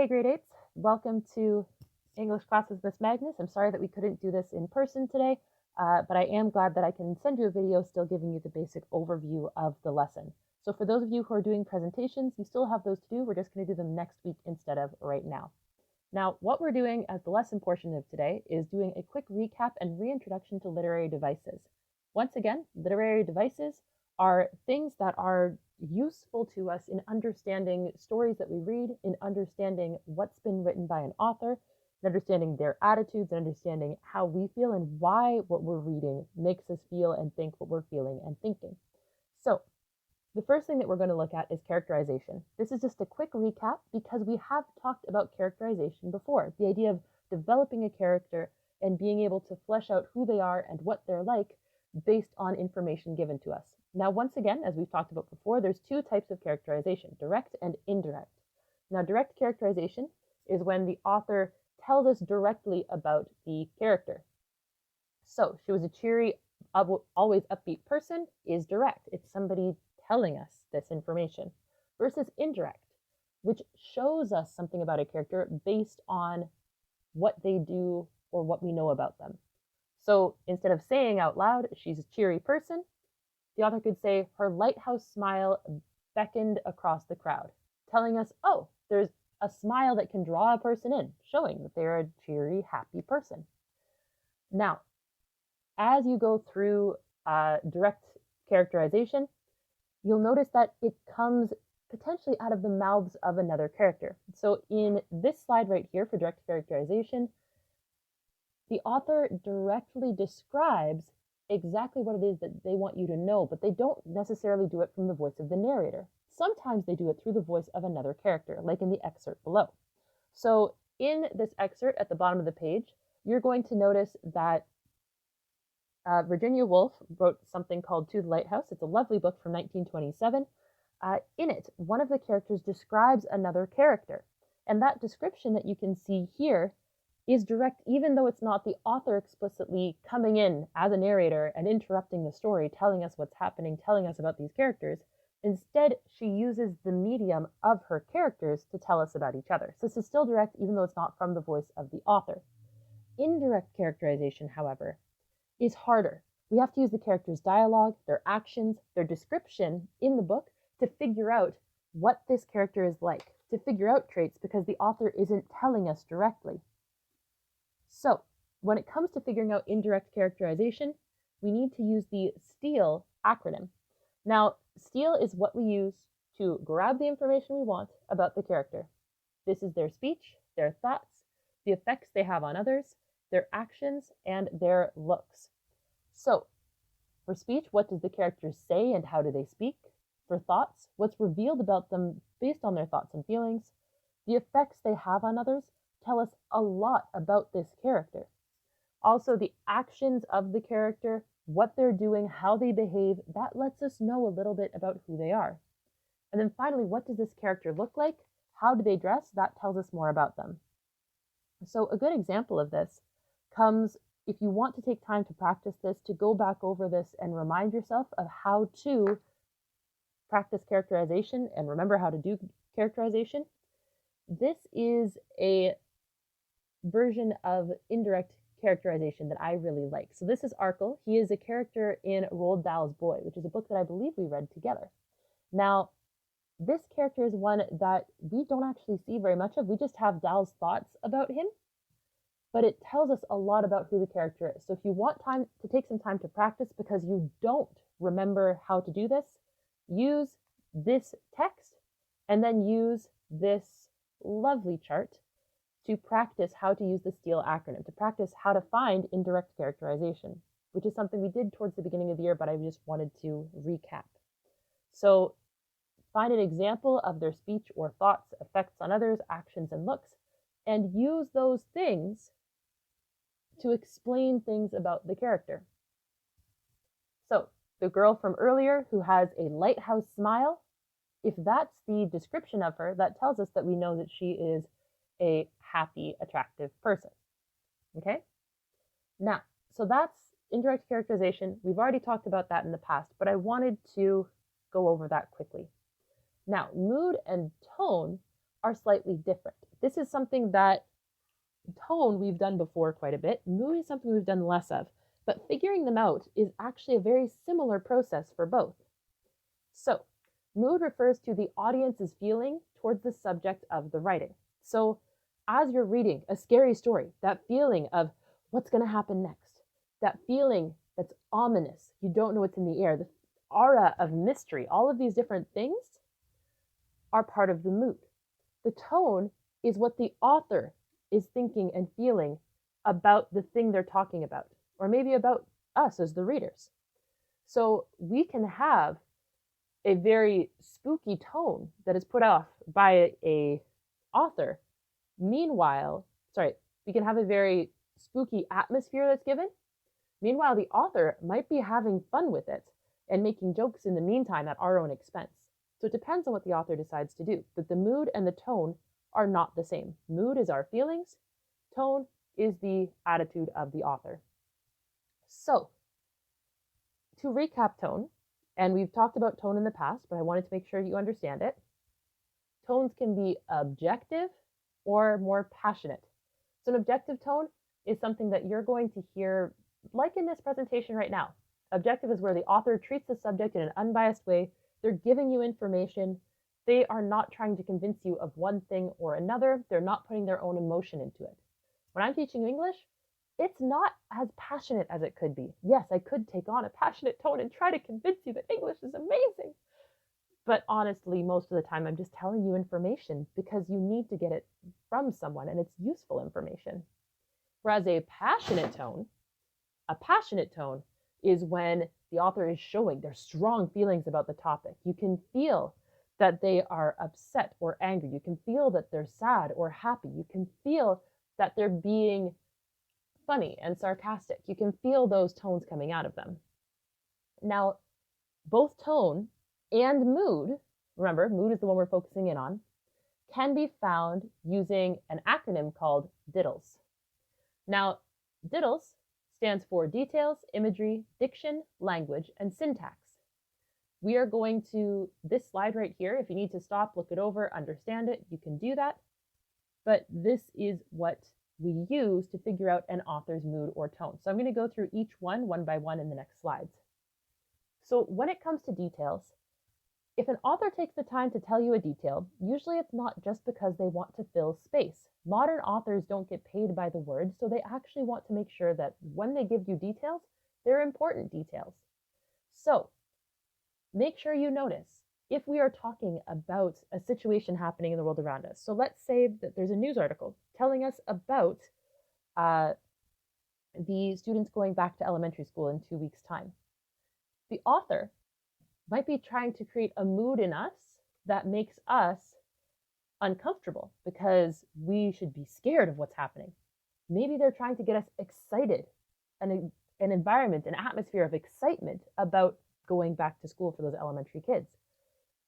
Hey grade 8s, welcome to English class with Miss Magnus. I'm sorry that we couldn't do this in person today, but I am glad that I can send you a video still giving you the basic overview of the lesson. So for those of you who are doing presentations, you still have those to do. We're just going to do them next week instead of right now. Now, what we're doing as the lesson portion of today is doing a quick recap and reintroduction to literary devices. Once again, literary devices are things that are useful to us in understanding stories that we read, in understanding what's been written by an author, in understanding their attitudes, and understanding how we feel and why what we're reading makes us feel and think what we're feeling and thinking. So the first thing that we're going to look at is characterization. This is just a quick recap because we have talked about characterization before. The idea of developing a character and being able to flesh out who they are and what they're like based on information given to us. Now, once again, as we've talked about before, there's two types of characterization, direct and indirect. Now, direct characterization is when the author tells us directly about the character. So, she was a cheery, always upbeat person is direct. It's somebody telling us this information, versus indirect, which shows us something about a character based on what they do or what we know about them. So instead of saying out loud, she's a cheery person, the author could say, her lighthouse smile beckoned across the crowd, telling us, oh, there's a smile that can draw a person in, showing that they're a cheery, happy person. Now, as you go through direct characterization, you'll notice that it comes potentially out of the mouths of another character. So in this slide right here for direct characterization, the author directly describes exactly what it is that they want you to know, but they don't necessarily do it from the voice of the narrator. Sometimes they do it through the voice of another character, like in the excerpt below. So in this excerpt at the bottom of the page, you're going to notice that Virginia Woolf wrote something called To the Lighthouse. It's a lovely book from 1927. In it, one of the characters describes another character. And that description that you can see here is direct, even though it's not the author explicitly coming in as a narrator and interrupting the story, telling us what's happening, telling us about these characters. Instead, she uses the medium of her characters to tell us about each other. So this is still direct, even though it's not from the voice of the author. Indirect characterization, however, is harder. We have to use the characters' dialogue, their actions, their description in the book to figure out what this character is like, to figure out traits because the author isn't telling us directly. So when it comes to figuring out indirect characterization, we need to use the STEAL acronym. Now, STEAL is what we use to grab the information we want about the character. This is their speech, their thoughts, the effects they have on others, their actions, and their looks. So, for speech, what does the character say and how do they speak? For thoughts, what's revealed about them based on their thoughts and feelings? The effects they have on others tell us a lot about this character. Also, the actions of the character, what they're doing, how they behave, that lets us know a little bit about who they are. And then finally, what does this character look like? How do they dress? That tells us more about them. So a good example of this comes if you want to take time to practice this, to go back over this and remind yourself of how to practice characterization and remember how to do characterization. This is a version of indirect characterization that I really like. So this is Arkell. He is a character in Roald Dahl's Boy, which is a book that I believe we read together. Now, this character is one that we don't actually see very much of. We just have Dahl's thoughts about him, but it tells us a lot about who the character is. So if you want time to take some time to practice because you don't remember how to do this, use this text and then use this lovely chart to practice how to use the STEAL acronym, to practice how to find indirect characterization, which is something we did towards the beginning of the year, but I just wanted to recap. So find an example of their speech or thoughts, effects on others, actions, and looks, and use those things to explain things about the character. So the girl from earlier who has a lighthouse smile, if that's the description of her, that tells us that we know that she is a happy, attractive person. Okay? Now, so that's indirect characterization. We've already talked about that in the past, but I wanted to go over that quickly. Now, mood and tone are slightly different. This is something that tone we've done before quite a bit. Mood is something we've done less of. But figuring them out is actually a very similar process for both. So, mood refers to the audience's feeling towards the subject of the writing. So, as you're reading a scary story, that feeling of what's going to happen next, that feeling that's ominous, you don't know what's in the air, the aura of mystery, all of these different things are part of the mood. The tone is what the author is thinking and feeling about the thing they're talking about, or maybe about us as the readers. So we can have a very spooky tone that is put off by a author. Meanwhile, we can have a very spooky atmosphere that's given. Meanwhile, the author might be having fun with it and making jokes in the meantime at our own expense. So it depends on what the author decides to do, but the mood and the tone are not the same. Mood is our feelings, tone is the attitude of the author. So, to recap tone, and we've talked about tone in the past, but I wanted to make sure you understand it. Tones can be objective or more passionate. So an objective tone is something that you're going to hear like in this presentation right now. Objective is where the author treats the subject in an unbiased way. They're giving you information. They are not trying to convince you of one thing or another. They're not putting their own emotion into it. When I'm teaching English, it's not as passionate as it could be. Yes, I could take on a passionate tone and try to convince you that English is amazing. But honestly, most of the time, I'm just telling you information because you need to get it from someone and it's useful information. Whereas a passionate tone is when the author is showing their strong feelings about the topic. You can feel that they are upset or angry. You can feel that they're sad or happy. You can feel that they're being funny and sarcastic. You can feel those tones coming out of them. Now, both tone and mood, remember, mood is the one we're focusing in on, can be found using an acronym called DIDDLES. Now, DIDDLES stands for details, imagery, diction, language, and syntax. We are going to, this slide right here, if you need to stop, look it over, understand it, you can do that. But this is what we use to figure out an author's mood or tone. So I'm going to go through each one by one in the next slides. So when it comes to details, if an author takes the time to tell you a detail, usually it's not just because they want to fill space. Modern authors don't get paid by the word, so they actually want to make sure that when they give you details, they're important details. So make sure you notice if we are talking about a situation happening in the world around us. So let's say that there's a news article telling us about the students going back to elementary school in 2 weeks' time. The author might be trying to create a mood in us that makes us uncomfortable because we should be scared of what's happening. Maybe they're trying to get us excited, an environment, an atmosphere of excitement about going back to school for those elementary kids.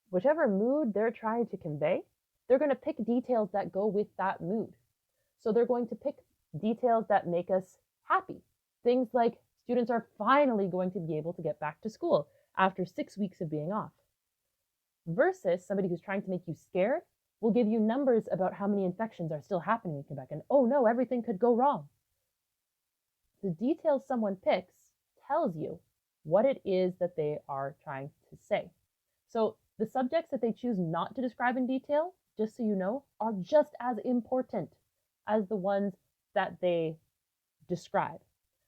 Whichever mood they're trying to convey, they're going to pick details that go with that mood. So they're going to pick details that make us happy. Things like students are finally going to be able to get back to school after 6 weeks of being off. Versus somebody who's trying to make you scared will give you numbers about how many infections are still happening in Quebec, and oh no, everything could go wrong. The details someone picks tells you what it is that they are trying to say. So the subjects that they choose not to describe in detail, just so you know, are just as important as the ones that they describe.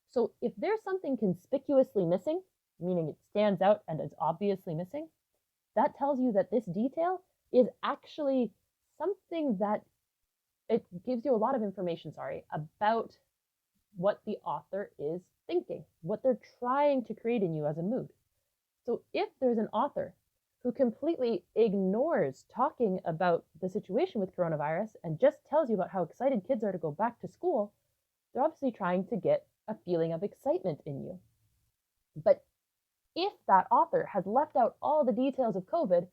So if there's something conspicuously missing, meaning it stands out and is obviously missing, that tells you that this detail is actually something that it gives you a lot of information, about what the author is thinking, what they're trying to create in you as a mood. So if there's an author who completely ignores talking about the situation with coronavirus and just tells you about how excited kids are to go back to school, they're obviously trying to get a feeling of excitement in you. But if that author has left out all the details of COVID,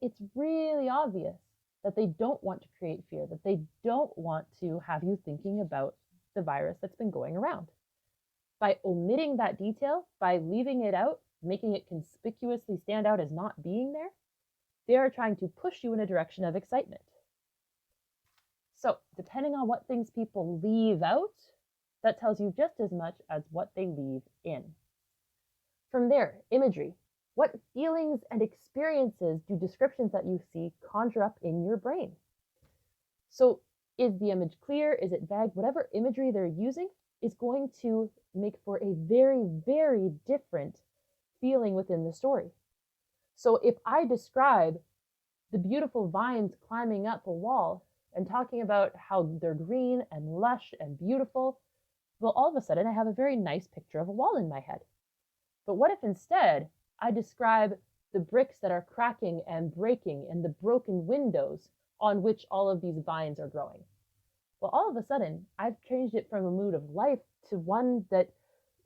it's really obvious that they don't want to create fear, that they don't want to have you thinking about the virus that's been going around. By omitting that detail, by leaving it out, making it conspicuously stand out as not being there, they are trying to push you in a direction of excitement. So depending on what things people leave out, that tells you just as much as what they leave in. From there, imagery. What feelings and experiences do descriptions that you see conjure up in your brain? So is the image clear? Is it vague? Whatever imagery they're using is going to make for a very, very different feeling within the story. So if I describe the beautiful vines climbing up a wall and talking about how they're green and lush and beautiful, well, all of a sudden I have a very nice picture of a wall in my head. But what if instead I describe the bricks that are cracking and breaking and the broken windows on which all of these vines are growing? Well, all of a sudden, I've changed it from a mood of life to one that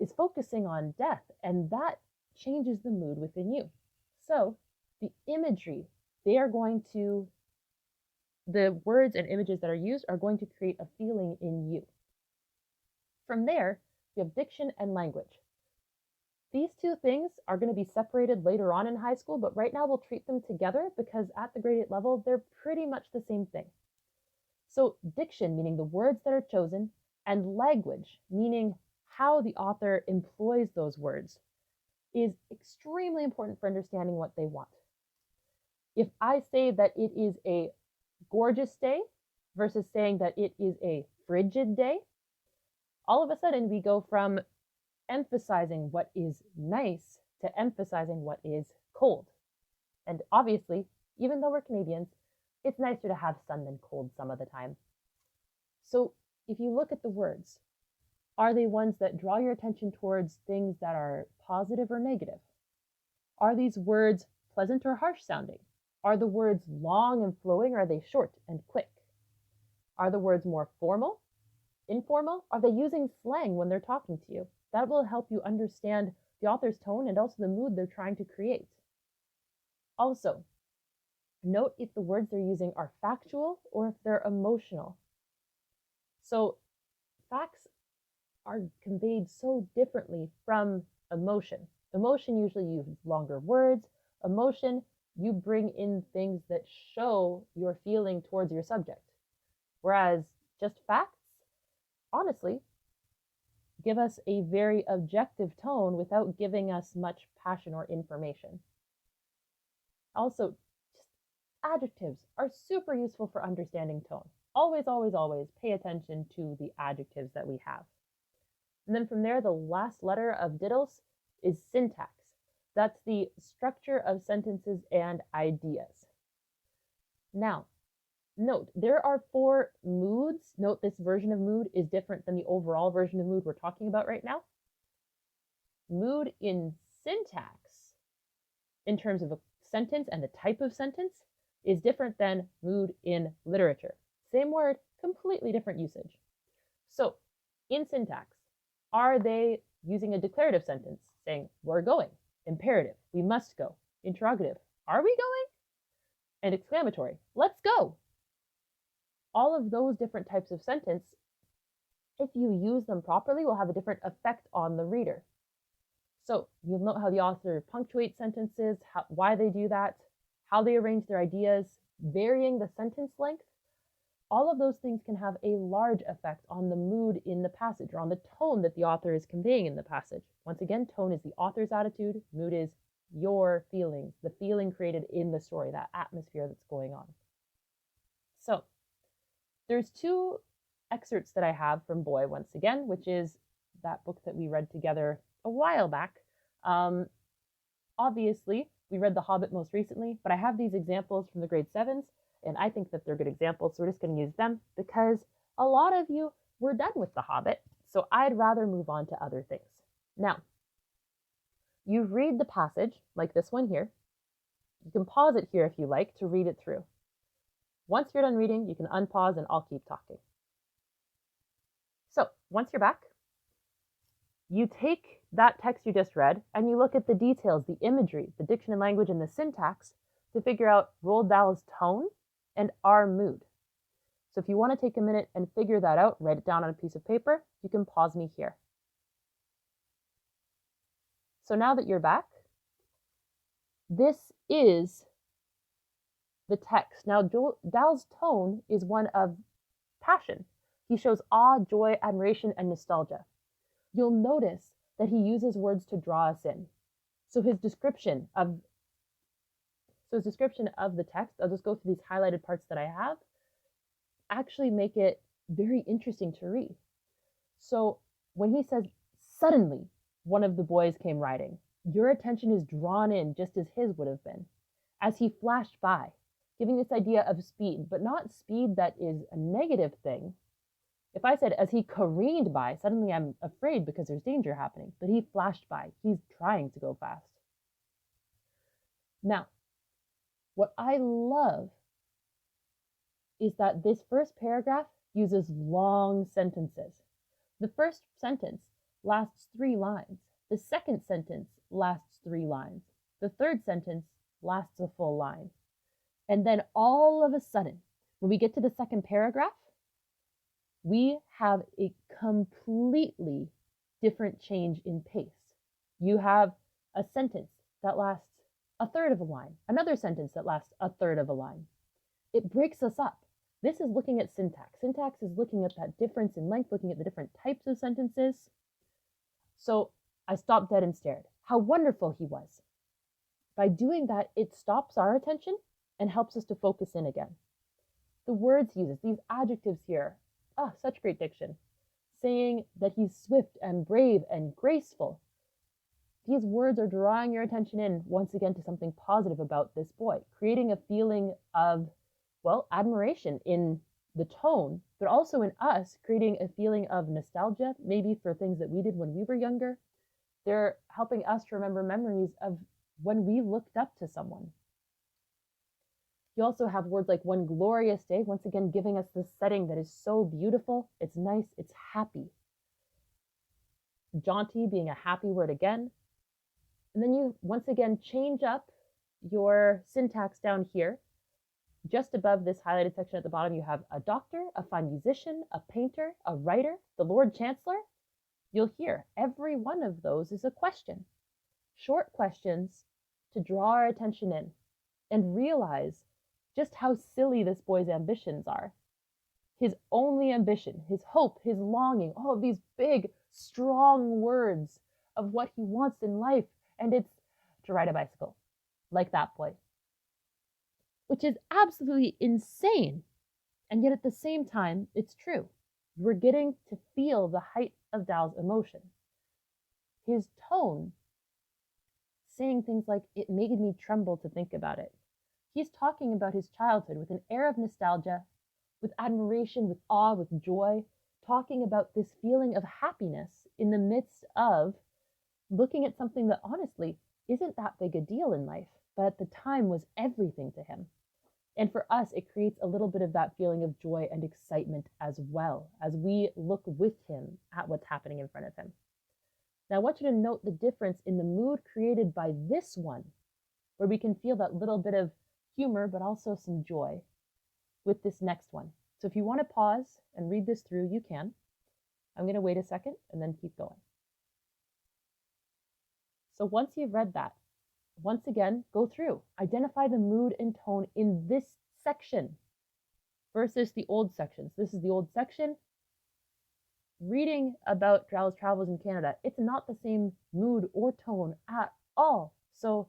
is focusing on death, and that changes the mood within you. So the imagery, the words and images that are used are going to create a feeling in you. From there, you have diction and language. These two things are going to be separated later on in high school, but right now we'll treat them together because at the grade 8 level, they're pretty much the same thing. So diction, meaning the words that are chosen, and language, meaning how the author employs those words, is extremely important for understanding what they want. If I say that it is a gorgeous day versus saying that it is a frigid day, all of a sudden we go from emphasizing what is nice to emphasizing what is cold. And obviously, even though we're Canadians, it's nicer to have sun than cold some of the time. So if you look at the words, are they ones that draw your attention towards things that are positive or negative? Are these words pleasant or harsh sounding? Are the words long and flowing, or are they short and quick? Are the words more formal, informal? Are they using slang when they're talking to you? That will help you understand the author's tone and also the mood they're trying to create. Also, note if the words they're using are factual or if they're emotional. So facts are conveyed so differently from emotion. Emotion usually uses longer words. Emotion, you bring in things that show your feeling towards your subject. Whereas just facts, honestly, give us a very objective tone without giving us much passion or information. Also, just adjectives are super useful for understanding tone. Always, always, always pay attention to the adjectives that we have. And then from there, the last letter of Diddles is syntax. That's the structure of sentences and ideas. Now, note, there are 4 moods. Note this version of mood is different than the overall version of mood we're talking about right now. Mood in syntax, in terms of a sentence and the type of sentence, is different than mood in literature. Same word, completely different usage. So, in syntax, are they using a declarative sentence, saying, we're going? Imperative, we must go. Interrogative, are we going? And exclamatory, let's go. All of those different types of sentence, if you use them properly, will have a different effect on the reader. So you'll note how the author punctuates sentences, why they do that, how they arrange their ideas, varying the sentence length. All of those things can have a large effect on the mood in the passage or on the tone that the author is conveying in the passage. Once again, tone is the author's attitude, mood is your feelings, the feeling created in the story, that atmosphere that's going on. So there's 2 excerpts that I have from Boy, once again, which is that book that we read together a while back. Obviously, we read The Hobbit most recently, but I have these examples from the grade 7s, and I think that they're good examples, so we're just going to use them because a lot of you were done with The Hobbit, so I'd rather move on to other things. Now, you read the passage, like this one here. You can pause it here if you like to read it through. Once you're done reading, you can unpause and I'll keep talking. So, once you're back, you take that text you just read and you look at the details, the imagery, the diction and language, and the syntax to figure out Roald Dahl's tone and our mood. So if you want to take a minute and figure that out, write it down on a piece of paper, you can pause me here. So now that you're back, this is the text. Now, Dahl's tone is one of passion. He shows awe, joy, admiration, and nostalgia. You'll notice that he uses words to draw us in. So his description of the text, I'll just go through these highlighted parts that I have, actually make it very interesting to read. So when he says, suddenly one of the boys came riding, your attention is drawn in just as his would have been, as he flashed by, giving this idea of speed, but not speed that is a negative thing. If I said, as he careened by, suddenly I'm afraid because there's danger happening, but he flashed by. He's trying to go fast. Now, what I love is that this first paragraph uses long sentences. The first sentence lasts 3 lines. The second sentence lasts 3 lines. The third sentence lasts a full line. And then all of a sudden, when we get to the second paragraph, we have a completely different change in pace. You have a sentence that lasts a third of a line, another sentence that lasts a third of a line. It breaks us up. This is looking at syntax. Syntax is looking at that difference in length, looking at the different types of sentences. So I stopped dead and stared. How wonderful he was. By doing that, it stops our attention and helps us to focus in again. The words he uses, these adjectives here, such great diction. Saying that he's swift and brave and graceful. These words are drawing your attention in once again to something positive about this boy, creating a feeling of, well, admiration in the tone, but also in us, creating a feeling of nostalgia, maybe for things that we did when we were younger. They're helping us to remember memories of when we looked up to someone. You also have words like one glorious day, once again giving us this setting that is so beautiful. It's nice, it's happy. Jaunty being a happy word again. And then you once again change up your syntax down here. Just above this highlighted section at the bottom, you have a doctor, a fine musician, a painter, a writer, the Lord Chancellor. You'll hear every one of those is a question. Short questions to draw our attention in and realize just how silly this boy's ambitions are. His only ambition, his hope, his longing, all of these big, strong words of what he wants in life, and it's to ride a bicycle, like that boy. Which is absolutely insane. And yet at the same time, it's true. We're getting to feel the height of Dal's emotion. His tone, saying things like, it made me tremble to think about it. He's talking about his childhood with an air of nostalgia, with admiration, with awe, with joy, talking about this feeling of happiness in the midst of looking at something that honestly isn't that big a deal in life, but at the time was everything to him. And for us, it creates a little bit of that feeling of joy and excitement as well, as we look with him at what's happening in front of him. Now, I want you to note the difference in the mood created by this one, where we can feel that little bit of humor, but also some joy with this next one. So if you want to pause and read this through, you can. I'm going to wait a second and then keep going. So once you've read that, once again, go through, identify the mood and tone in this section versus the old sections. This is the old section. Reading about Dal's travels in Canada, it's not the same mood or tone at all. So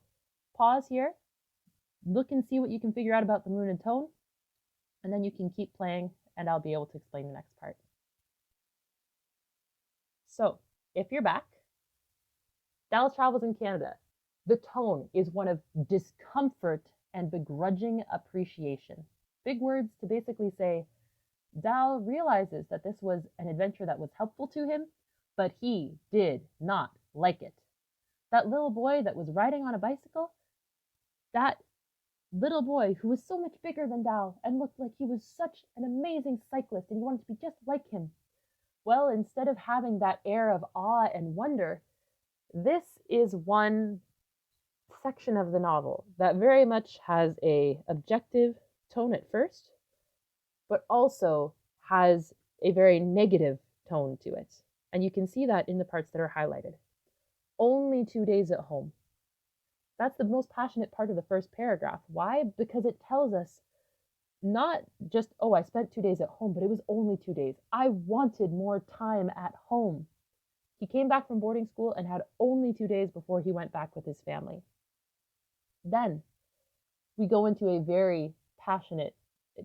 pause here, look and see what you can figure out about the mood and tone, and then you can keep playing and I'll be able to explain the next part. So if you're back, Dal's travels in Canada. The tone is one of discomfort and begrudging appreciation. Big words to basically say, Dal realizes that this was an adventure that was helpful to him, but he did not like it. That little boy that was riding on a bicycle, that little boy who was so much bigger than Dal and looked like he was such an amazing cyclist and he wanted to be just like him. Well, instead of having that air of awe and wonder, this is one section of the novel that very much has a objective tone at first, but also has a very negative tone to it. And you can see that in the parts that are highlighted. Only 2 days at home. That's the most passionate part of the first paragraph. Why? Because it tells us not just, oh, I spent 2 days at home, but it was only 2 days. I wanted more time at home. He came back from boarding school and had only 2 days before he went back with his family. Then we go into a very passionate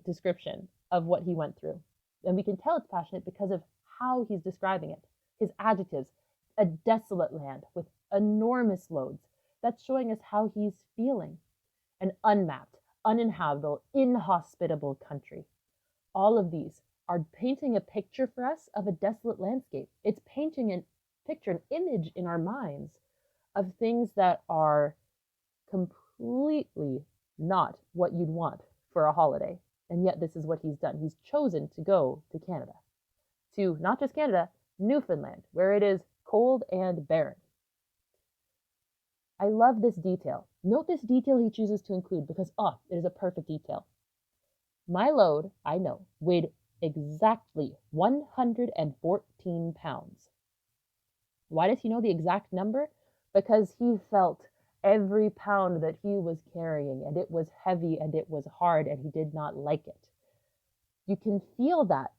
description of what he went through. And we can tell it's passionate because of how he's describing it. His adjectives, a desolate land with enormous loads. That's showing us how he's feeling. An unmapped, uninhabitable, inhospitable country. All of these are painting a picture for us of a desolate landscape. It's painting a picture, an image in our minds of things that are completely not what you'd want for a holiday. And yet this is what he's done. He's chosen to go to Canada. To not just Canada, Newfoundland, where it is cold and barren. I love this detail. Note this detail he chooses to include because, it is a perfect detail. My load, I know, weighed exactly 114 pounds. Why does he know the exact number? Because he felt every pound that he was carrying, and it was heavy and it was hard, and he did not like it. You can feel that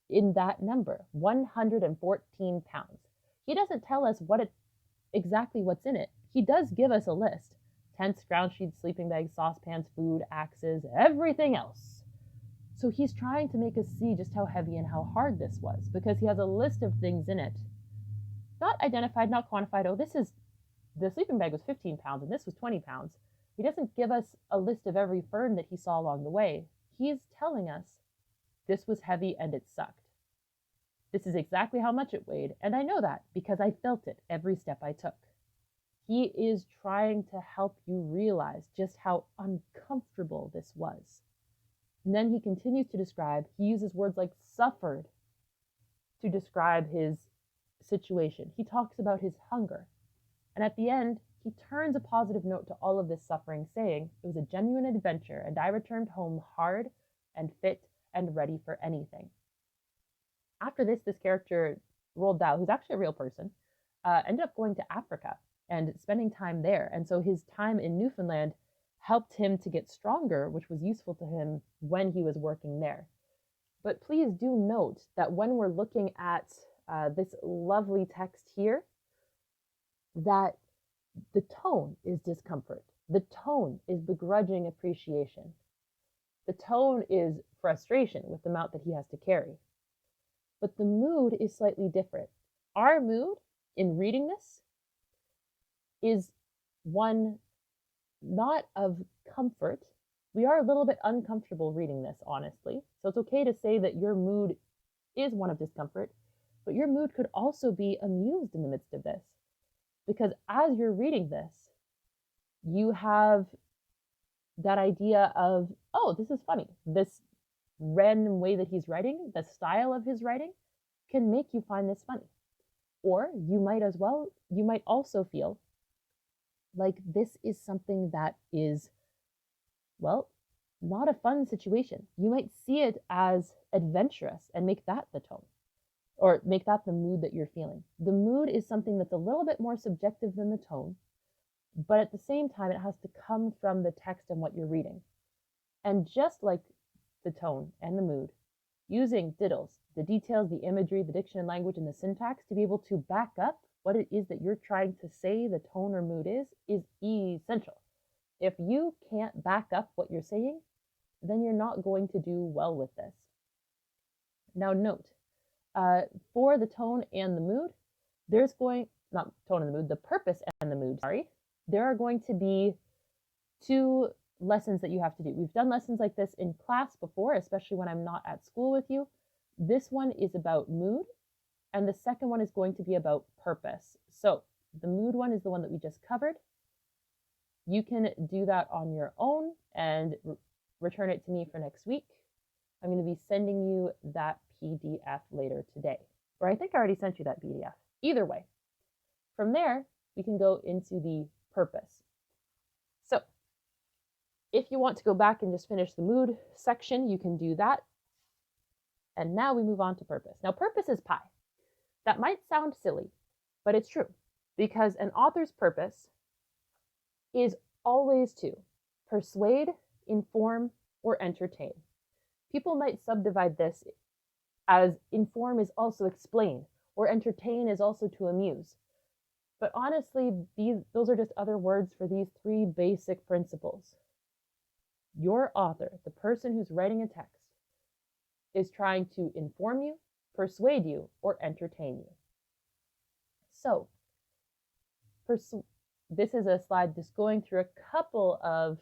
in that number, 114 pounds. He doesn't tell us exactly what's in it. He does give us a list. Tents, ground sheets, sleeping bags, saucepans, food, axes, everything else. So he's trying to make us see just how heavy and how hard this was, because he has a list of things in it. Not identified, not quantified. Oh, the sleeping bag was 15 pounds and this was 20 pounds. He doesn't give us a list of every fern that he saw along the way. He's telling us this was heavy and it sucked. This is exactly how much it weighed, and I know that because I felt it every step I took. He is trying to help you realize just how uncomfortable this was. And then he continues to describe, he uses words like suffered to describe his situation. He talks about his hunger. And at the end, he turns a positive note to all of this suffering, saying, it was a genuine adventure, and I returned home hard and fit and ready for anything. After this character, Roald Dahl, who's actually a real person, ended up going to Africa and spending time there. And so his time in Newfoundland helped him to get stronger, which was useful to him when he was working there. But please do note that when we're looking at this lovely text here, that the tone is discomfort. The tone is begrudging appreciation. The tone is frustration with the amount that he has to carry. But the mood is slightly different. Our mood in reading this is one not of comfort. We are a little bit uncomfortable reading this, honestly. So it's okay to say that your mood is one of discomfort, but your mood could also be amused in the midst of this. Because as you're reading this, you have that idea of, oh, this is funny. This random way that he's writing, the style of his writing, can make you find this funny. Or you might also feel like this is something that is, well, not a fun situation. You might see it as adventurous and make that the tone, or make that the mood that you're feeling. The mood is something that's a little bit more subjective than the tone, but at the same time, it has to come from the text and what you're reading. And just like the tone and the mood, using diddles, the details, the imagery, the diction and language, and the syntax to be able to back up what it is that you're trying to say the tone or mood is essential. If you can't back up what you're saying, then you're not going to do well with this. Now note, for the tone and the mood, not tone and the mood, the purpose and the mood, there are going to be 2 lessons that you have to do. We've done lessons like this in class before, especially when I'm not at school with you. This one is about mood, and the second one is going to be about purpose. So the mood one is the one that we just covered. You can do that on your own and return it to me for next week. I'm going to be sending you that PDF later today, or I think I already sent you that PDF. Either way, from there, we can go into the purpose. So if you want to go back and just finish the mood section, you can do that. And now we move on to purpose. Now, purpose is pie. That might sound silly, but it's true, because an author's purpose is always to persuade, inform, or entertain. People might subdivide this as inform is also explain, or entertain is also to amuse. But honestly, those are just other words for these three basic principles. Your author, the person who's writing a text, is trying to inform you, persuade you, or entertain you. So, this is a slide just going through a couple of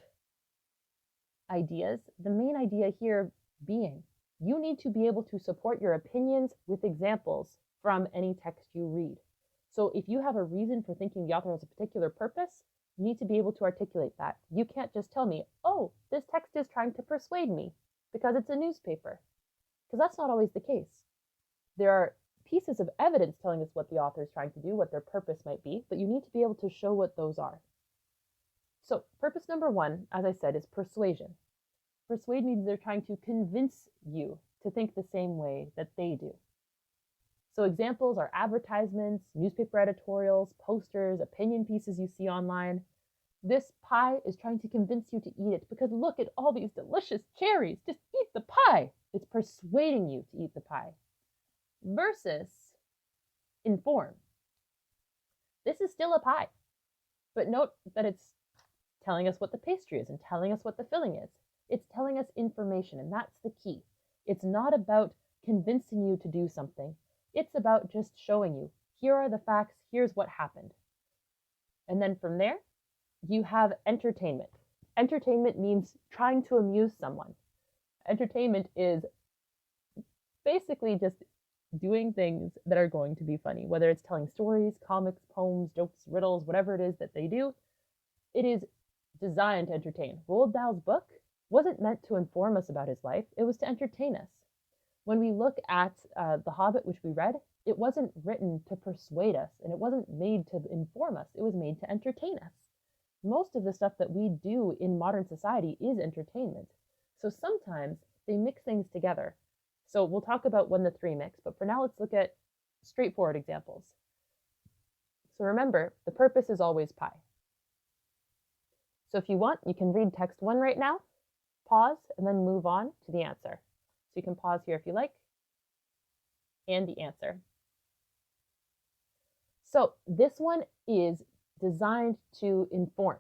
ideas. The main idea here being, you need to be able to support your opinions with examples from any text you read. So if you have a reason for thinking the author has a particular purpose, you need to be able to articulate that. You can't just tell me, oh, this text is trying to persuade me because it's a newspaper. Because that's not always the case. There are pieces of evidence telling us what the author is trying to do, what their purpose might be, but you need to be able to show what those are. So purpose number one, as I said, is persuasion. Persuade means they're trying to convince you to think the same way that they do. So examples are advertisements, newspaper editorials, posters, opinion pieces you see online. This pie is trying to convince you to eat it because look at all these delicious cherries. Just eat the pie. It's persuading you to eat the pie. Versus inform. This is still a pie, but note that it's telling us what the pastry is and telling us what the filling is. It's telling us information, and that's the key. It's not about convincing you to do something. It's about just showing you, here are the facts, here's what happened. And then from there, you have entertainment. Entertainment means trying to amuse someone. Entertainment is basically just doing things that are going to be funny, whether it's telling stories, comics, poems, jokes, riddles, whatever it is that they do. It is designed to entertain. Roald Dahl's book wasn't meant to inform us about his life, it was to entertain us. When we look at The Hobbit, which we read, it wasn't written to persuade us, and it wasn't made to inform us, it was made to entertain us. Most of the stuff that we do in modern society is entertainment. So sometimes they mix things together. So we'll talk about when the three mix, but for now let's look at straightforward examples. So remember, the purpose is always pie. So if you want, you can read text one right now, pause, and then move on to the answer. So you can pause here if you like, and the answer. So this one is designed to inform.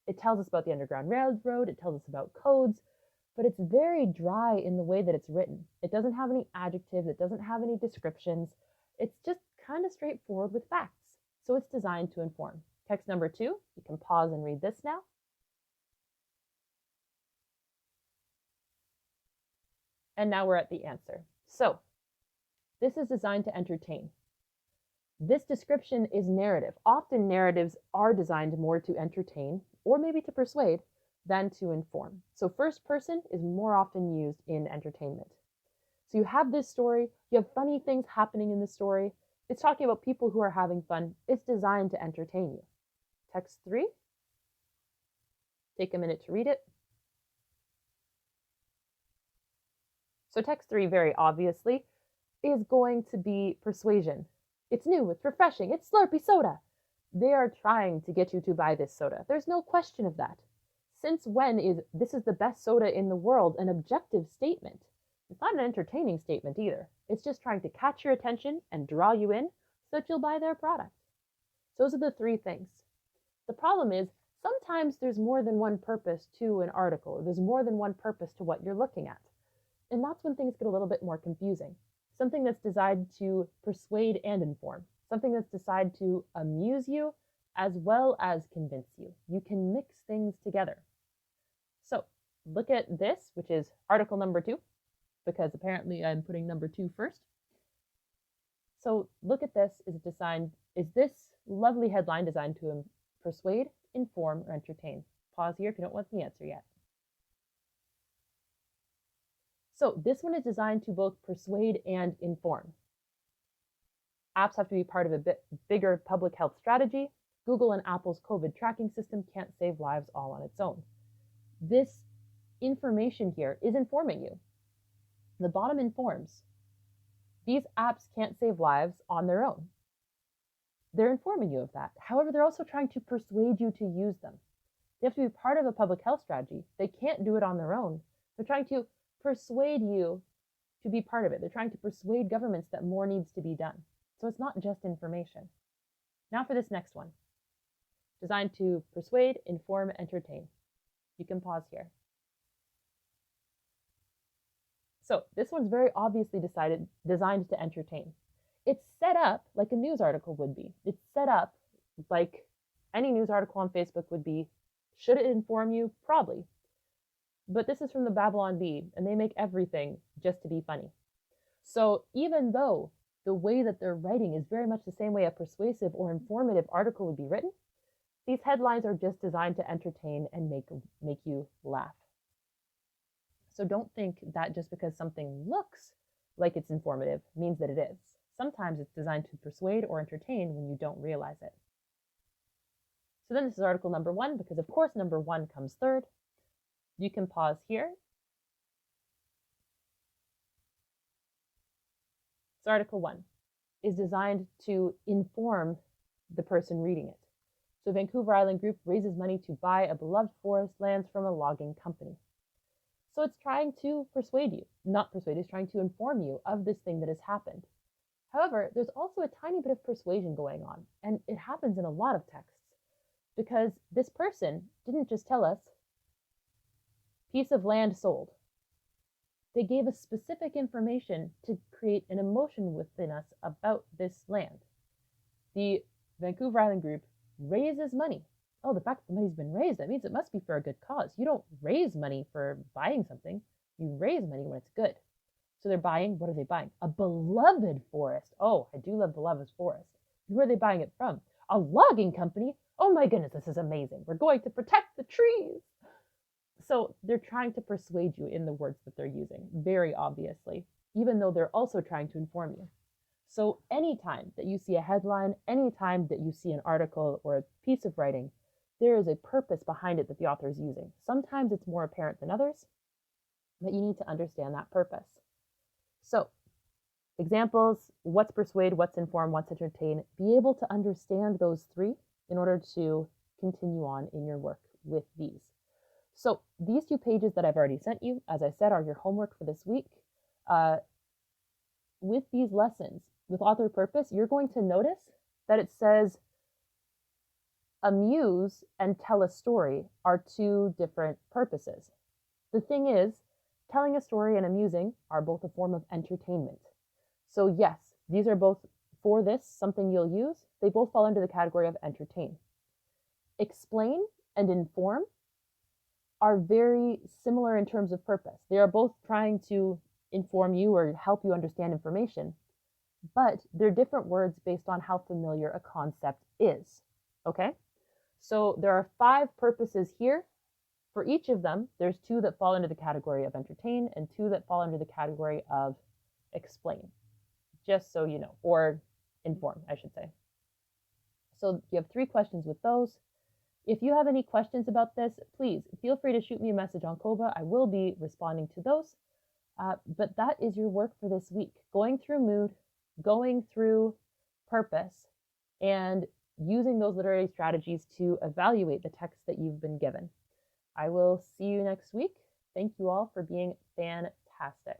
It tells us about the Underground Railroad, it tells us about codes, but it's very dry in the way that it's written. It doesn't have any adjectives, it doesn't have any descriptions. It's just kind of straightforward with facts. So it's designed to inform. Text number 2, you can pause and read this now. And now we're at the answer. So this is designed to entertain. This description is narrative. Often narratives are designed more to entertain or maybe to persuade than to inform. So first person is more often used in entertainment. So you have this story, you have funny things happening in the story. It's talking about people who are having fun. It's designed to entertain you. Text 3, take a minute to read it. So text 3, very obviously, is going to be persuasion. It's new, it's refreshing, it's Slurpee soda. They are trying to get you to buy this soda. There's no question of that. Since when is this is the best soda in the world an objective statement? It's not an entertaining statement either. It's just trying to catch your attention and draw you in so that you'll buy their product. Those are the 3 things. The problem is sometimes there's more than one purpose to an article, or there's more than one purpose to what you're looking at. And that's when things get a little bit more confusing. Something that's designed to persuade and inform. Something that's designed to amuse you as well as convince you. You can mix things together. So look at this, which is article number 2, because apparently I'm putting number 2 first. So look at this. Is this lovely headline designed to persuade, inform, or entertain? Pause here if you don't want the answer yet. So this one is designed to both persuade and inform. Apps have to be part of a bit bigger public health strategy. Google and Apple's COVID tracking system can't save lives all on its own. This information here is informing you. The bottom informs. These apps can't save lives on their own. They're informing you of that. However, they're also trying to persuade you to use them. They have to be part of a public health strategy. They can't do it on their own. They're trying to persuade you to be part of it. They're trying to persuade governments that more needs to be done. So it's not just information. Now for this next one. Designed to persuade, inform, entertain. You can pause here. So this one's very obviously designed to entertain. It's set up like a news article would be. It's set up like any news article on Facebook would be. Should it inform you? Probably. But this is from the Babylon Bee, and they make everything just to be funny. So even though the way that they're writing is very much the same way a persuasive or informative article would be written, these headlines are just designed to entertain and make you laugh. So don't think that just because something looks like it's informative means that it is. Sometimes it's designed to persuade or entertain when you don't realize it. So then this is article number 1, because of course number 1 comes third. You can pause here. So article 1 is designed to inform the person reading it. So Vancouver Island Group raises money to buy a beloved forest lands from a logging company. So it's trying to persuade you, not persuade, it's trying to inform you of this thing that has happened. However, there's also a tiny bit of persuasion going on, and it happens in a lot of texts, because this person didn't just tell us, piece of land sold. They gave us specific information to create an emotion within us about this land. The Vancouver Island Group raises money. Oh, the fact that the money's been raised, that means it must be for a good cause. You don't raise money for buying something. You raise money when it's good. So they're buying, what are they buying? A beloved forest. Oh, I do love beloved forest. Who are they buying it from? A logging company? Oh my goodness, this is amazing. We're going to protect the trees. So they're trying to persuade you in the words that they're using, very obviously, even though they're also trying to inform you. So anytime that you see a headline, anytime that you see an article or a piece of writing, there is a purpose behind it that the author is using. Sometimes it's more apparent than others, but you need to understand that purpose. So examples, what's persuade, what's inform, what's entertain, be able to understand those three in order to continue on in your work with these. So these 2 pages that I've already sent you, as I said, are your homework for this week. With these lessons, with author purpose, you're going to notice that it says amuse and tell a story are 2 different purposes. The thing is, telling a story and amusing are both a form of entertainment. So yes, these are both, for this, something you'll use. They both fall under the category of entertain. Explain and inform are very similar in terms of purpose. They are both trying to inform you or help you understand information, but they're different words based on how familiar a concept is. Okay? So there are 5 purposes here. For each of them, there's 2 that fall into the category of entertain and 2 that fall under the category of explain, just so you know, or inform, I should say. So you have 3 questions with those. If you have any questions about this, please feel free to shoot me a message on Koba. I will be responding to those. But that is your work for this week. Going through mood, going through purpose, and using those literary strategies to evaluate the text that you've been given. I will see you next week. Thank you all for being fantastic.